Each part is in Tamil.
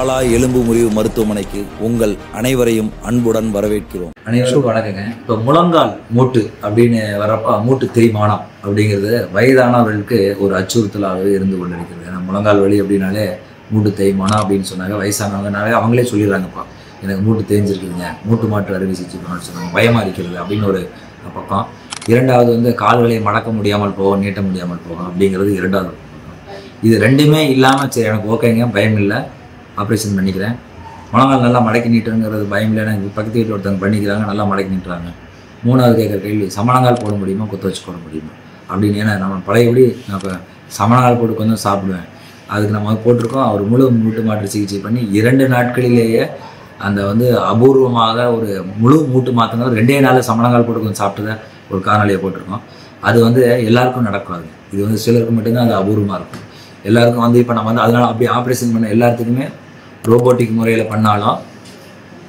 பாலா எலும்பு முறிவு மருத்துவமனைக்கு உங்கள் அனைவரையும் அன்புடன் வரவேற்கிறோம். அனைவருக்கும் வணக்கங்க. இப்போ முழங்கால் மூட்டு அப்படின்னு வரப்போ மூட்டு தேய்மானம் அப்படிங்கிறது வயதானவர்களுக்கு ஒரு அச்சுறுத்தலாகவே இருந்து கொண்டிருக்கிறது. ஏன்னா முழங்கால் வலி அப்படின்னாலே மூட்டு தேய்மானம் அப்படின்னு சொன்னாங்க. வயசானவங்கனாலே அவங்களே சொல்லிடுறாங்கப்பா, எனக்கு மூட்டு தேய்ஞ்சிருக்குதுங்க, மூட்டு மாற்று அறுவை சிகிச்சை பண்ணணும்னு சொன்னாங்க. பயமாக இருக்கிறது அப்படின்னு ஒரு பக்கம். இரண்டாவது வந்து கால்களை மடக்க முடியாமல் போகும், நீட்ட முடியாமல் போகும் அப்படிங்கிறது இரண்டாவது பக்கம். இது ரெண்டுமே இல்லாமல் சரி எனக்கு ஓகேங்க, பயம் இல்லை, ஆப்ரேஷன் பண்ணிக்கிறேன், முழங்கால் நல்லா மடக்கி நீட்டுங்கிறது பயம் இல்லை, எனக்கு பக்கத்து வீட்டில் ஒருத்தவங்க பண்ணிக்கிறாங்க, நல்லா மடக்கி நீட்டுறாங்க. மூணாவது கேட்குற கேள்வி, சமணங்கால் போட முடியுமா, குத்த வச்சு போட முடியுமா அப்படின்னு. ஏன்னா நம்ம பழையபடி நான் இப்போ சமணங்கால் போட்டு கொஞ்சம் சாப்பிடுவேன், அதுக்கு நம்ம போட்டிருக்கோம். அவர் முழு மூட்டு மாற்று சிகிச்சை பண்ணி 2 நாட்களிலேயே அந்த வந்து அபூர்வமாக ஒரு முழு மூட்டு மாற்றுங்க 2 நாளில் சமணங்கால் போட்டு கொஞ்சம் சாப்பிட்டதை ஒரு காணொலியை போட்டிருக்கோம். அது வந்து எல்லாருக்கும் நடக்காது, இது வந்து சிலருக்கு மட்டும்தான் அது அபூர்வமாக இருக்கும். எல்லாருக்கும் வந்து இப்போ நம்ம வந்து அதனால் அப்படி ஆப்ரேஷன் பண்ண எல்லாத்துக்குமே ரோபோட்டிக் முறையில் பண்ணாலும்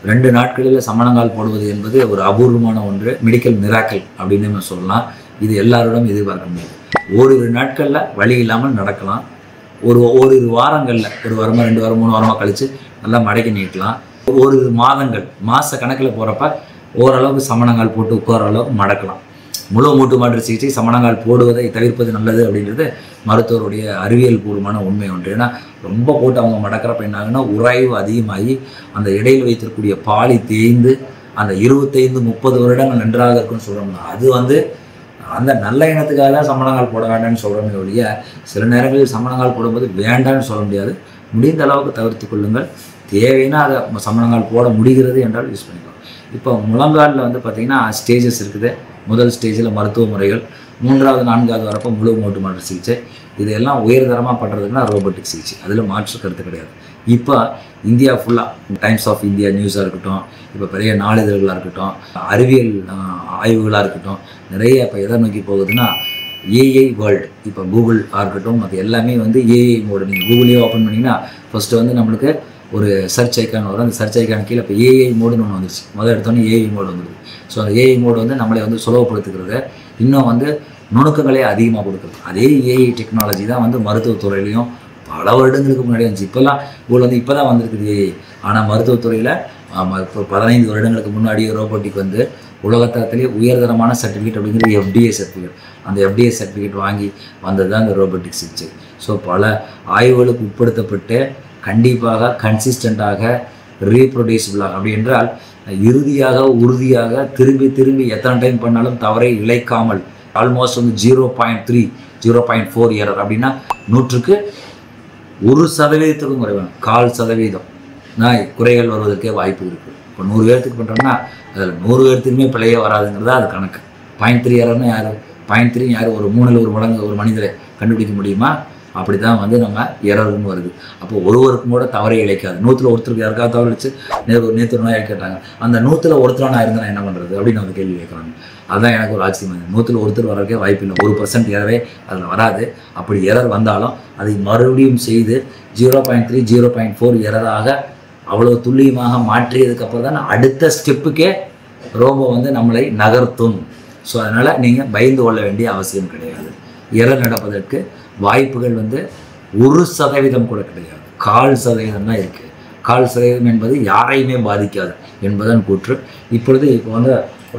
2 நாட்களில் சமணங்கால் போடுவது என்பது ஒரு அபூர்வமான ஒன்று, மெடிக்கல் மிராக்கல் அப்படின்னு நம்ம சொல்லலாம். இது எல்லாரோடும் எதிர்பார்க்க முடியாது. ஓரிரு நாட்களில் வலி இல்லாமல் நடக்கலாம், ஓரிரு வாரங்களில், ஒரு வாரமாக 2 வாரம் 3 வாரமாக கழித்து நல்லா மடக்கி நீட்டலாம். ஓரிரு மாதங்கள் மாத கணக்கில் போகிறப்ப ஓரளவுக்கு சமணங்கால் போட்டு உட்கார அளவுக்கு மடக்கலாம். முழு மூட்டு மாற்று சிகிச்சை சமணங்கால் போடுவதை தவிர்ப்பது நல்லது அப்படின்றது மருத்துவருடைய அறிவியல் பூர்வமான உண்மை ஒன்று. ஏன்னா ரொம்ப போட்டு அவங்க மடக்கிறப்ப என்ன ஆகுன்னா உராய்வு அதிகமாகி அந்த இடையில் வைத்திருக்கக்கூடிய பாலி தேய்ந்து அந்த 25-30 வருடங்கள் நன்றாக இருக்குன்னு சொல்கிறோம்னா அது வந்து அந்த நல்ல இனத்துக்காக தான் சமணங்கால் போட வேண்டாம்னு சொல்கிறோமே ஒழிய சில நேரங்களில் சமணங்கால் போடும்போது வேண்டாம்னு சொல்ல முடியாது. முடிந்த அளவுக்கு தவிர்த்து கொள்ளுங்கள். தேவைன்னா அதை சமணங்கால் போட முடிகிறது என்றால் யூஸ் பண்ணிக்கலாம். இப்போ முழங்காலில் வந்து பார்த்திங்கன்னா ஸ்டேஜஸ் இருக்குது. முதல் ஸ்டேஜில் மருத்துவ முறைகள், 3வது 4வது வரப்போ முழு மூட்டு மாற்று சிகிச்சை. இதெல்லாம் உயர்தரமாக பண்ணுறதுக்குன்னா ரோபோட்டிக் சிகிச்சை, அதில் மாற்று கருத்து கிடையாது. இப்போ இந்தியா ஃபுல்லாக டைம்ஸ் ஆஃப் இந்தியா நியூஸாக இருக்கட்டும், இப்போ பெரிய நாளிதழ்களாக இருக்கட்டும், அறிவியல் ஆய்வுகளாக இருக்கட்டும், நிறைய இப்போ எதை நோக்கி போகுதுன்னா ஏஐ வேர்ல்டு. இப்போ கூகுளாக இருக்கட்டும், அது எல்லாமே வந்து ஏஐ மோடு. நீங்கள் கூகுளே ஓப்பன் பண்ணிங்கன்னா ஃபஸ்ட்டு வந்து நம்மளுக்கு ஒரு சர்ச் ஐக்கான் வரும். அந்த சர்ச் ஐக்கான் கீழே இப்போ ஏஐ மோடுன்னு ஒன்று வந்துருச்சு. முதல் எடுத்தோன்னே ஏஐ மோடு வந்துடுது. ஸோ அந்த ஏஐ மோடு வந்து நம்மளை வந்து சுலபப்படுத்துகிறது, இன்னும் வந்து நுணுக்கங்களே அதிகமாக கொடுக்குறது. அதே ஏஐ டெக்னாலஜி தான் வந்து மருத்துவத்துறையிலையும் பல வருடங்களுக்கு முன்னாடி வந்துச்சு. இப்போல்லாம் இவ்வளோ வந்து இப்போ தான் வந்திருக்குது ஏஐ. ஆனால் மருத்துவத்துறையில் இப்போ 15 வருடங்களுக்கு முன்னாடியே ரோபோட்டிக் வந்து உலகத்தரத்திலே உயர்தரமான சர்டிஃபிகேட் அப்படிங்கிறது FDA சர்டிஃபிகேட். அந்த FDA சர்டிஃபிகேட் வாங்கி வந்தது தான் இந்த ரோபோட்டிக் சிகிச்சை. ஸோ பல ஆய்வுகளுக்கு உட்படுத்தப்பட்டு கண்டிப்பாக கன்சிஸ்டண்ட்டாக ரீப்ரொடியூசிபிளாக அப்படி என்றால் இறுதியாக உறுதியாக திரும்பி திரும்பி எத்தனை டைம் பண்ணாலும் தவறை இழைக்காமல் ஆல்மோஸ்ட் வந்து 0.3 0.4 எரர் அப்படின்னா 100க்கு 1% குறைவான 0.25% நான் குறைகள் வருவதற்கே வாய்ப்பு இருக்குது. இப்போ 100 பேர்த்துக்கு பண்ணுறோம்னா அதில் 100 பேர்த்துக்குமே பிழையே வராதுங்கிறதா அது கணக்கு. 0.3 எரர்னா யார் 0.3 யார் ஒரு 3ல் ஒரு மடங்கு ஒரு மனிதரை கண்டுபிடிக்க முடியுமா? அப்படி தான் வந்து நம்ம எரர்னு வருது. அப்போ ஒருவருக்கும் கூட தவறை இழைக்காது. 100ல் ஒருத்தருக்கு யாருக்காவது தவறு வச்சு நேற்று நோயாக கேட்டாங்க, அந்த 100ல் ஒருத்தர் நான் இருந்தால் என்ன பண்ணுறது அப்படின்னு வந்து கேள்வி கேட்குறாங்க. அதுதான் எனக்கு ஒரு ஆச்சரியம். 100ல் ஒருத்தர் வரக்கே வாய்ப்பு இல்லை, 1% எரரே அதில் வராது. அப்படி எரர் வந்தாலும் அதை மறுபடியும் செய்து 0.3 0.4 எரராக அவ்வளோ துல்லியமாக மாற்றியதுக்கப்புறம் தான் அடுத்த ஸ்டெப்புக்கே ரோபோ வந்து நம்மளை நகர்த்தும். ஸோ அதனால் நீங்கள் பயந்து கொள்ள வேண்டிய அவசியம் கிடையாது. எரர் நடப்பதற்கு வாய்ப்புகள் வந்து 1% கூட கிடையாது, 0.25% தான் இருக்குது. 0.25% என்பது யாரையுமே பாதிக்காது என்பதன் கூற்று. இப்போ வந்து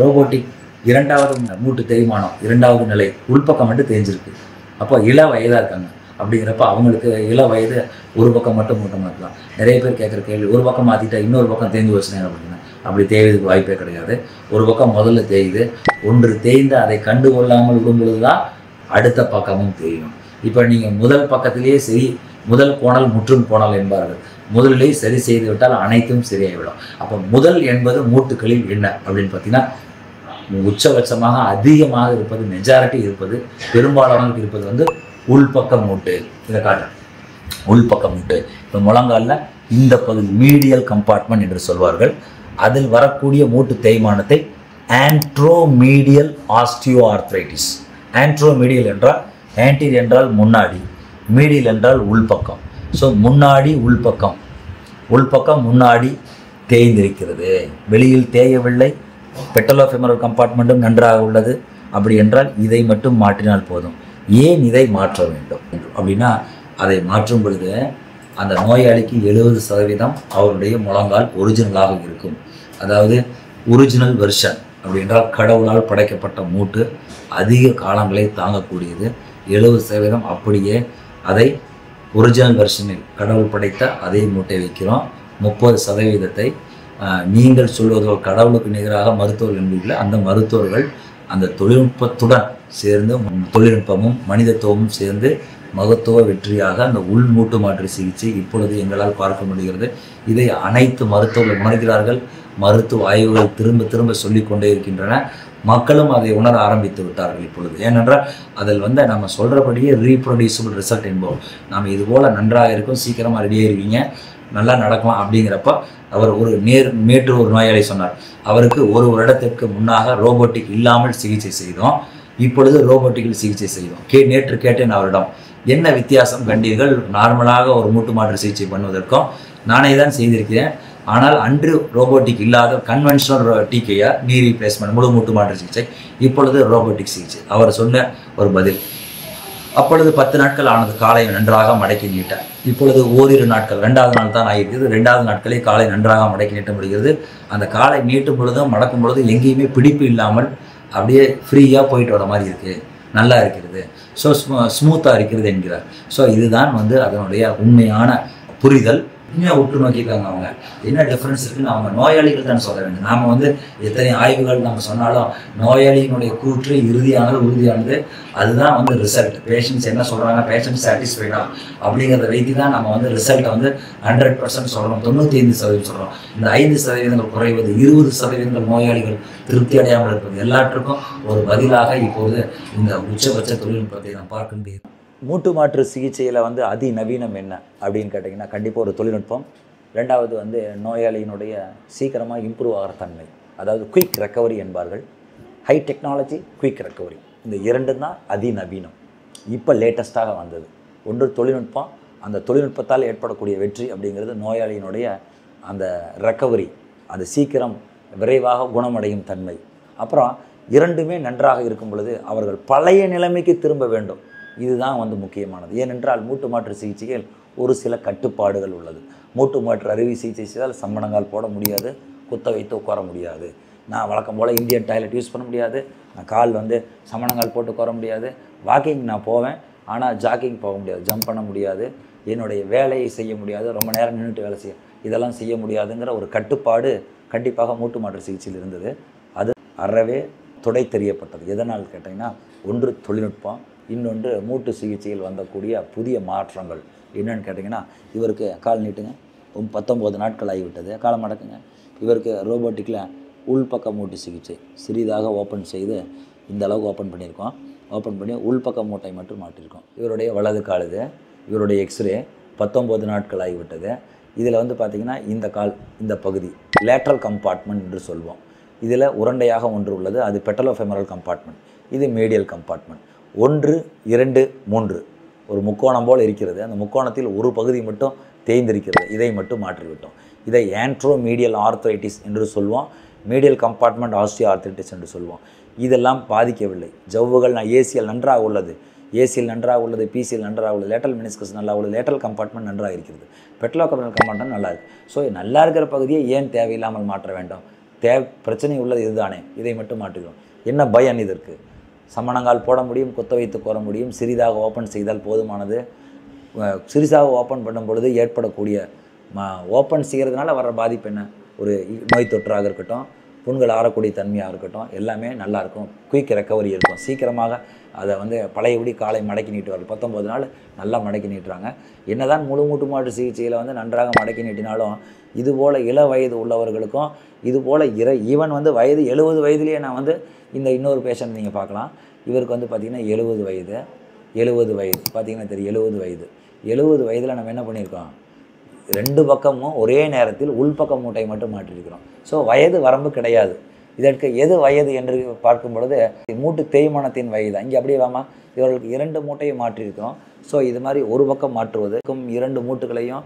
ரோபோட்டிக் 2வது மூட்டு தேய்மானம் 2வது நிலை உள்பக்கம் மட்டும் தேய்ஞ்சிருக்கு. அப்போ இள வயதாக இருக்காங்க அப்படிங்கிறப்ப அவங்களுக்கு இள வயது ஒரு பக்கம் மட்டும் மூட்டை மாற்றலாம். நிறைய பேர் கேட்குற கேள்வி, ஒரு பக்கம் மாற்றிட்டா இன்னொரு பக்கம் தேய்ந்து வச்சுனேன் அப்படின்னா அப்படி தேய்வதுக்கு வாய்ப்பே கிடையாது. ஒரு பக்கம் முதல்ல தேய்து ஒன்று தேய்ந்து அதை கண்டுகொள்ளாமல் விடும்பொழுது தான் அடுத்த பக்கமும் தேயும். இப்போ நீங்கள் முதல் பக்கத்திலேயே சரி, முதல் கோணல் முற்றும் கோணல் என்பார்கள். முதலிலே சரி செய்து விட்டால் அனைத்தும் சரியாகிவிடும். அப்போ முதல் என்பது மூட்டுகளில் என்ன அப்படின்னு பார்த்தீங்கன்னா உச்சபட்சமாக அதிகமாக இருப்பது, மெஜாரிட்டி இருப்பது, பெரும்பாலானவர்களுக்கு இருப்பது வந்து உள்பக்க மூட்டு. இதை காட்டு, உள்பக்க மூட்டு. இப்போ முழங்காலில் இந்த பகுதி மீடியல் கம்பார்ட்மெண்ட் என்று சொல்வார்கள். அதில் வரக்கூடிய மூட்டு தேய்மானத்தை ஆன்ட்ரோமீடியல் ஆஸ்டியோஆர்த்ரைட்டிஸ். ஆன்ட்ரோமீடியல் என்றால் ஆன்டீரியர் என்றால் முன்னாடி, மீடியல் என்றால் உள்பக்கம். ஸோ முன்னாடி உள்பக்கம் முன்னாடி தேய்ந்திருக்கிறது, வெளியில் தேயவில்லை, பெட்டலோஃபெமரல் கம்பார்ட்மெண்ட்டும் நன்றாக உள்ளது. அப்படி என்றால் இதை மட்டும் மாற்றினால் போதும். ஏன் இதை மாற்ற வேண்டும் அப்படின்னா அதை மாற்றும் பொழுது அந்த நோயாளிக்கு 70% அவருடைய முழங்கால் ஒரிஜினலாக இருக்கும். அதாவது ஒரிஜினல் வெர்ஷன் அப்படின்றால் கடவுளால் படைக்கப்பட்ட மூட்டு அதிக காலங்களை தாங்கக்கூடியது. 70% அப்படியே அதை ஒரிஜினல் வெர்ஷனில் கடவுள் படைத்த அதே மூட்டை வைக்கிறோம். 30% நீங்கள் சொல்வது கடவுளுக்கு நிகராக மருத்துவர்கள் என்பதில் அந்த மருத்துவர்கள் அந்த தொழில்நுட்பத்துடன் சேர்ந்து தொழில்நுட்பமும் மனிதத்துவமும் சேர்ந்து மகத்துவ வெற்றியாக அந்த உள் மூட்டு மாற்று சிகிச்சை இப்பொழுது எங்களால் பார்க்க முடிகிறது. இதை அனைத்து மருத்துவர்கள் உணர்கிறார்கள். மருத்துவ ஆய்வுகள் திரும்ப திரும்ப சொல்லிக்கொண்டே இருக்கின்றன. மக்களும் அதை உணர ஆரம்பித்து விட்டார்கள் இப்பொழுது. ஏனென்றால் அதில் நம்ம சொல்கிறபடியே ரீப்ரொடியூசபிள் ரிசல்ட் என்போம். நாம் இது போல் நன்றாக இருக்கும், சீக்கிரமாக ரெடியாக இருக்கீங்க, நல்லா நடக்கலாம் அப்படிங்கிறப்ப அவர் நேற்று ஒரு நோயாளி சொன்னார், அவருக்கு 1 வருடத்திற்கு முன்னாக ரோபோட்டிக் இல்லாமல் சிகிச்சை செய்தோம், இப்பொழுது ரோபோட்டிக்கில் சிகிச்சை செய்தோம். நேற்று கேட்டேன் அவரிடம், என்ன வித்தியாசம் கண்டீர்கள் நார்மலாக ஒரு மூட்டு மாற்று சிகிச்சை பண்ணுவதற்கும்? நானே தான் செய்திருக்கிறேன், ஆனால் அன்று ரோபோட்டிக் இல்லாத கன்வென்ஷனல் டிகேஆர் நீ ரீப்ளேஸ்மெண்ட் முழு மூட்டு மாற்று சிகிச்சை, இப்பொழுது ரோபோட்டிக் சிகிச்சை. அவர் சொன்ன ஒரு பதில். அப்பொழுது 10 நாட்கள் ஆனது, காலை நன்றாக மடக்கி நீட்டேன். இப்பொழுது ஓரிரு நாட்கள், 2வது நாள் தான் ஆகியிருக்கிறது, 2வது நாட்களே காலை நன்றாக மடக்கி நீட்ட முடிகிறது. அந்த காலை நீட்டும் பொழுதும் மடக்கும் பொழுதும் எங்கேயுமே பிடிப்பு இல்லாமல் அப்படியே ஃப்ரீயாக போயிட்டு வர மாதிரி இருக்குது, நல்லா இருக்கிறது, ஸோ ஸ்மூத்தாக இருக்கிறது என்கிறார். ஸோ இதுதான் அதனுடைய உண்மையான புரிதல். இன்னும் உற்று நோக்கியிருக்காங்க அவங்க என்ன டிஃப்ரென்ஸ் இருக்குன்னு அவங்க நோயாளிகள் தான் சொல்ல வேண்டும். நாம் எத்தனை ஆய்வுகள் நம்ம சொன்னாலும் நோயாளியினுடைய கூற்று இறுதியானது உறுதியானது, அதுதான் ரிசல்ட். பேஷண்ட்ஸ் என்ன சொல்கிறாங்க, பேஷண்ட் சாட்டிஸ்ஃபைடா அப்படிங்கிறத வைத்து தான் நம்ம ரிசல்ட்டை 100% சொல்லணும், 95% சொல்லணும். இந்த 5% குறைவது, 20% நோயாளிகள் திருப்தி அடையாமல் இருப்பது எல்லாற்றுக்கும் ஒரு பதிலாக இப்போது இந்த உச்சபட்ச தொழில்நுட்பத்தை நாம் பார்க்க முடியும். மூட்டு மாற்று சிகிச்சையில் அதிநவீனம் என்ன அப்படின்னு கேட்டிங்கன்னா கண்டிப்பாக ஒரு தொழில்நுட்பம். 2வது நோயாளியினுடைய சீக்கிரமாக இம்ப்ரூவ் ஆகிற தன்மை, அதாவது குயிக் ரெக்கவரி என்பார்கள். ஹை டெக்னாலஜி, குயிக் ரெக்கவரி, இந்த 2 தான் அதிநவீனம். இப்போ லேட்டஸ்ட்டாக வந்தது. ஒன்று தொழில்நுட்பம், அந்த தொழில்நுட்பத்தால் ஏற்படக்கூடிய வெற்றி அப்படிங்கிறது நோயாளியினுடைய அந்த ரெக்கவரி, அது சீக்கிரம் விரைவாக குணமடையும் தன்மை. அப்புறம் 2மே நன்றாக இருக்கும் பொழுது அவர்கள் பழைய நிலைமைக்கு திரும்ப வேண்டும். இதுதான் முக்கியமானது. ஏனென்றால் மூட்டு மாற்று சிகிச்சையில் ஒரு சில கட்டுப்பாடுகள் உள்ளது. மூட்டு மாற்று அறுவை சிகிச்சை செய்தால் சம்மணங்கால் போட முடியாது, குத்த வைத்து உட்கார முடியாது. நான் வழக்கம் போல் இந்தியன் டாய்லெட் யூஸ் பண்ண முடியாது, நான் கால் சம்மணங்கால் போட்டு உட்கார முடியாது. வாக்கிங் நான் போவேன், ஆனால் ஜாக்கிங் போக முடியாது, ஜம்ப் பண்ண முடியாது, என்னுடைய வேலையை செய்ய முடியாது, ரொம்ப நேரம் நின்றுட்டு வேலை செய்ய, இதெல்லாம் செய்ய முடியாதுங்கிற ஒரு கட்டுப்பாடு கண்டிப்பாக மூட்டு மாற்று சிகிச்சையில் இருந்தது. அது அறவே துடை தெரியப்பட்டது. எதனால் கேட்டிங்கன்னா, ஒன்று தொழில்நுட்பம், இன்னொன்று மூட்டு சிகிச்சையில் வந்தக்கூடிய புதிய மாற்றங்கள். என்னென்னு கேட்டிங்கன்னா, இவருக்கு கால் நீட்டுங்க, 19 நாட்கள் ஆகிவிட்டது, காலை மடக்குங்க. இவருக்கு ரோபோட்டிக்கில் உள்பக்க மூட்டு சிகிச்சை சிறிதாக ஓப்பன் செய்து இந்த அளவுக்கு ஓப்பன் பண்ணியிருக்கோம். ஓப்பன் பண்ணி உள்பக்க மூட்டை மட்டும் மாட்டியிருக்கோம். இவருடைய வலது கால் இது, இவருடைய எக்ஸ்ரே 19 நாட்கள் ஆகிவிட்டது. இதில் பார்த்திங்கன்னா இந்த கால் இந்த பகுதி லேட்ரல் கம்பார்ட்மெண்ட் என்று சொல்வோம். இதில் உருண்டையாக ஒன்று உள்ளது, அது பெட்டலோஃபெமரல் கம்பார்ட்மெண்ட், இது மீடியல் கம்பார்ட்மெண்ட். 1, 2, 3 ஒரு முக்கோணம் போல் இருக்கிறது. அந்த முக்கோணத்தில் ஒரு பகுதி மட்டும் தேய்ந்திருக்கிறது, இதை மட்டும் மாற்றிவிட்டோம். இதை ஆன்ட்ரோ மீடியல் ஆர்த்ரைட்டிஸ் என்று சொல்வோம், மீடியல் கம்பார்ட்மெண்ட் ஆஸ்டியோ ஆர்த்ரைட்டிஸ் என்று சொல்வோம். இதெல்லாம் பாதிக்கவில்லை. ஜவ்வுகள் ஏசிஎல் நன்றாக உள்ளது, ஏசிஎல் நன்றாக உள்ளது, பிசிஎல் நன்றாக உள்ளது, லேட்டரல் மெனிஸ்கஸ் நல்லா உள்ளது, லேட்டரல் கம்பார்ட்மெண்ட் நன்றாக இருக்கிறது, பெட்டலோஃபெமரல் கம்பார்ட்மெண்ட் நல்லா இருக்குது. ஸோ நல்லா இருக்கிற பகுதியை ஏன் தேவையில்லாமல் மாற்ற வேண்டும்? பிரச்சனை உள்ளது இதுதானே, இதை மட்டும் மாற்றுகிறோம். என்ன பயன் இதற்கு? சம்மணங்கால் போட முடியும், குத்த வைத்து கோர முடியும், சிறிதாக ஓப்பன் செய்தால் போதுமானது. சிறிதாக ஓப்பன் பண்ணும் பொழுது ஏற்படக்கூடிய ஓப்பன் செய்கிறதுனால வர்ற பாதிப்பு என்ன? ஒரு நோய் தொற்றாக இருக்கட்டும், புண்கள் ஆறக்கூடிய தன்மையாக இருக்கட்டும், எல்லாமே நல்லாயிருக்கும், குயிக் ரெக்கவரி இருக்கும். சீக்கிரமாக அதை பழையபடி காலை மடக்கி நீட்டுவார்கள். 19 நாள் நல்லா மடக்கி நீட்டுறாங்க. என்னதான் முழு மூட்டு மாற்று சிகிச்சையில் நன்றாக மடக்கி நீட்டினாலும் இதுபோல் இள வயது உள்ளவர்களுக்கும் இதுபோல் ஈவன் வயது 70 வயதுலேயே நான் இந்த இன்னொரு பேஷண்ட் நீங்கள் பார்க்கலாம். இவருக்கு பார்த்திங்கன்னா 70 வயது பார்த்திங்கன்னா தெரியும், 70 வயது. 70 வயதில் நம்ம என்ன பண்ணியிருக்கோம், 2 பக்கமும் ஒரே நேரத்தில் உள்பக்க மூட்டை மட்டும் மாற்றிருக்கிறோம். ஸோ வயது வரம்பு கிடையாது. இதற்கு எது வயது என்று பார்க்கும் பொழுது மூட்டு தேய்மானத்தின் வயது. இங்கே அப்படியே வாமா, இவர்களுக்கு 2 மூட்டையை மாற்றியிருக்கிறோம். ஸோ இது மாதிரி ஒரு பக்கம் மாற்றுவது, 2 மூட்டுகளையும்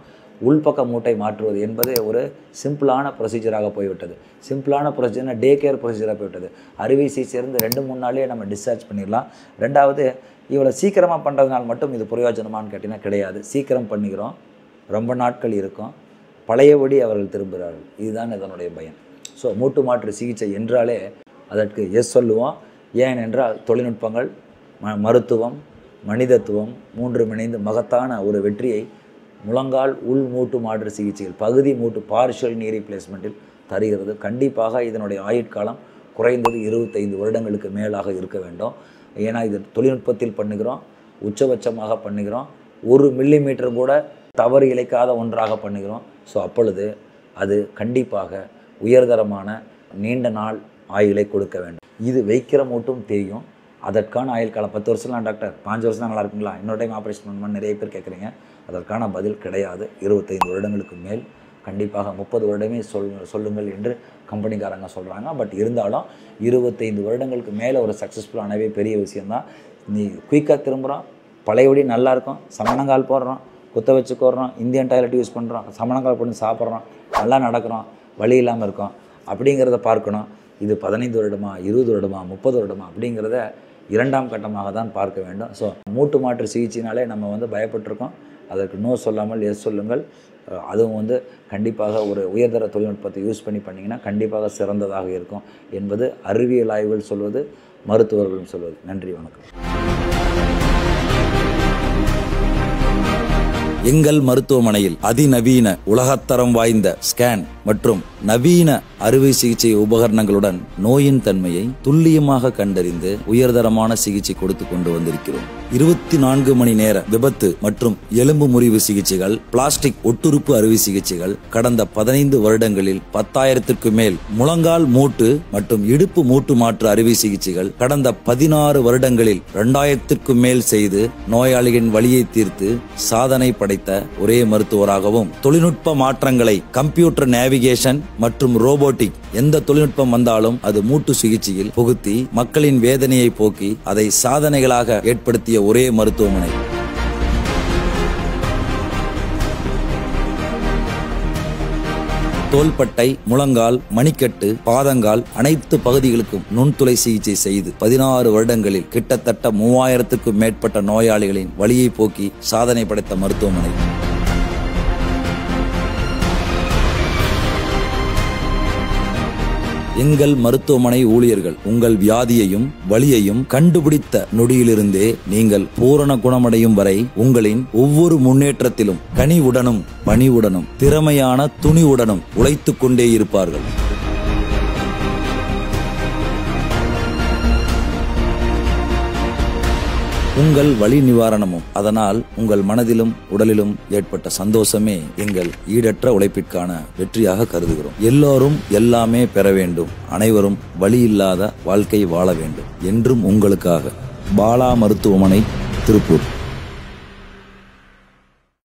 உள்பக்க மூட்டை மாற்றுவது என்பது ஒரு சிம்பிளான ப்ரொசீஜராக போய்விட்டது. சிம்பிளான ப்ரொசீஜர்னா டே கேர் ப்ரொசீஜராக போய்விட்டது. அறுவை சிகிச்சையிலிருந்து 2-3 நாளே நம்ம டிஸ்சார்ஜ் பண்ணிடலாம். 2வது, இவ்வளோ சீக்கிரமாக பண்ணுறதுனால மட்டும் இது பிரயோஜனமானு கேட்டிங்கன்னா கிடையாது. சீக்கிரம் பண்ணிக்கிறோம், ரொம்ப நாட்கள் இருக்கும், பழையபடி அவர்கள் திரும்புகிறார்கள். இதுதான் இதனுடைய பயன். ஸோ மூட்டு மாற்று சிகிச்சை என்றாலே அதற்கு எஸ் சொல்லுவோம். ஏனென்றால் தொழில்நுட்பங்கள், மருத்துவம், மனிதத்துவம் மூன்றும் இணைந்து மகத்தான ஒரு வெற்றியை முழங்கால் உள் மூட்டு மாற்று சிகிச்சைகள் பகுதி மூட்டு பார்ஷியல் நீ ரீப்ளேஸ்மெண்ட்டில் தருகிறது. கண்டிப்பாக இதனுடைய ஆயுட்காலம் குறைந்தது 25 வருடங்களுக்கு மேலாக இருக்க வேண்டும். ஏன்னா இது தொழில்நுட்பத்தில் பண்ணுகிறோம், உச்சபட்சமாக பண்ணுகிறோம், 1 மில்லிமீட்டர் கூட தவறு இழைக்காத ஒன்றாக பண்ணுகிறோம். ஸோ அப்பொழுது அது கண்டிப்பாக உயர்தரமான நீண்ட நாள் ஆயுளை கொடுக்க வேண்டும். இது வைக்கிற மூட்டும் தெரியும். அதற்கான ஆயுள் காலம் 10 வருஷம்லாம் டாக்டர் 5 வருஷம் தான் நல்லா இருக்குங்களா, இன்னொரு டைம் ஆப்ரேஷன் பண்ணணும்னு நிறைய பேர் கேட்குறீங்க. அதற்கான பதில் கிடையாது. 25 வருடங்களுக்கு மேல் கண்டிப்பாக 30 வருடமே சொல்லுங்கள் என்று கம்பெனிக்காரங்க சொல்கிறாங்க. பட் இருந்தாலும் 25 வருடங்களுக்கு மேலே ஒரு சக்ஸஸ்ஃபுல்லானவே பெரிய விஷயந்தான். நீ குயிக்காக திரும்புகிறோம், பழையபடி நல்லாயிருக்கும், சமணங்கால் போடுறோம், குத்த வச்சு கோடுறோம், இந்தியன் டாய்லெட் யூஸ் பண்ணுறோம், சமணங்கால் போட்டு சாப்பிட்றோம், நல்லா நடக்கிறோம், வலி இல்லாமல் இருக்கும் அப்படிங்கிறத பார்க்கணும். இது 15 வருடமா 20 வருடமா 30 வருடமா அப்படிங்கிறத 2ஆம் கட்டமாக தான் பார்க்க வேண்டும். ஸோ மூட்டு மாற்று சிகிச்சைனாலே நம்ம பயப்பட்டிருக்கோம். அதற்கு நோ சொல்லாமல் எஸ் சொல்லுங்கள். அதுவும் கண்டிப்பாக ஒரு உயர்தர தொழில்நுட்பத்தை யூஸ் பண்ணி பண்ணிங்கன்னா கண்டிப்பாக சிறந்ததாக இருக்கும் என்பது அறிவியல் ஆய்வுகள் சொல்வது, மருத்துவர்களும் சொல்வது. நன்றி, வணக்கம். எங்கள் மருத்துவமனையில் அதிநவீன உலகத்தரம் வாய்ந்த ஸ்கேன் மற்றும் நவீன அறுவை சிகிச்சை உபகரணங்களுடன் நோயின் தன்மையை துல்லியமாக கண்டறிந்து உயர்தரமான சிகிச்சை கொடுத்து கொண்டு வந்திருக்கிறோம். 24 மணி நேர விபத்து மற்றும் எலும்பு முறிவு சிகிச்சைகள், பிளாஸ்டிக் ஒட்டுறுப்பு அறுவை சிகிச்சைகள், கடந்த 15 வருடங்களில் 10,000க்கு மேல் முழங்கால் மூட்டு மற்றும் இடுப்பு மூட்டு மாற்று அறுவை சிகிச்சைகள், கடந்த 16 வருடங்களில் 2000க்கும் மேல் செய்து நோயாளிகளின் வலியை தீர்த்து சாதனை படைத்த ஒரே மருத்துவராகவும், தொழில்நுட்ப மாற்றங்களை கம்ப்யூட்டர் நேவிகேஷன் மற்றும் ரோபோட்டிக் எந்த தொழில்நுட்பம் வந்தாலும் அது மூட்டு சிகிச்சையில் புகுத்தி மக்களின் வேதனையை போக்கி அதை சாதனைகளாக ஏற்படுத்திய ஒரே மருத்துவமனை. தோள்பட்டை, முழங்கால், மணிக்கட்டு, பாதங்கால் அனைத்து பகுதிகளுக்கும் நுண்துளை சிகிச்சை செய்து 16 வருடங்களில் கிட்டத்தட்ட 3000க்கும் மேற்பட்ட நோயாளிகளின் வலியை போக்கி சாதனை படைத்த மருத்துவமனை. எங்கள் மருத்துவமனை ஊழியர்கள் உங்கள் வியாதியையும் வலியையும் கண்டுபிடித்த நொடியிலிருந்தே நீங்கள் பூரண குணமடையும் வரை உங்களின் ஒவ்வொரு முன்னேற்றத்திலும் கனிவுடனும் பணிவுடனும் திறமையான துணிவுடனும் உழைத்துக் கொண்டே இருப்பார்கள். உங்கள் வலி நிவாரணமும் அதனால் உங்கள் மனதிலும் உடலிலும் ஏற்பட்ட சந்தோஷமே எங்கள் ஈடற்ற உழைப்பிற்கான வெற்றியாக கருதுகிறோம். எல்லோரும் எல்லாமே பெற வேண்டும், அனைவரும் வலி இல்லாத வாழ்க்கை வாழ வேண்டும் என்றும் உங்களுக்காக. பாலா மருத்துவமனை, திருப்பூர்.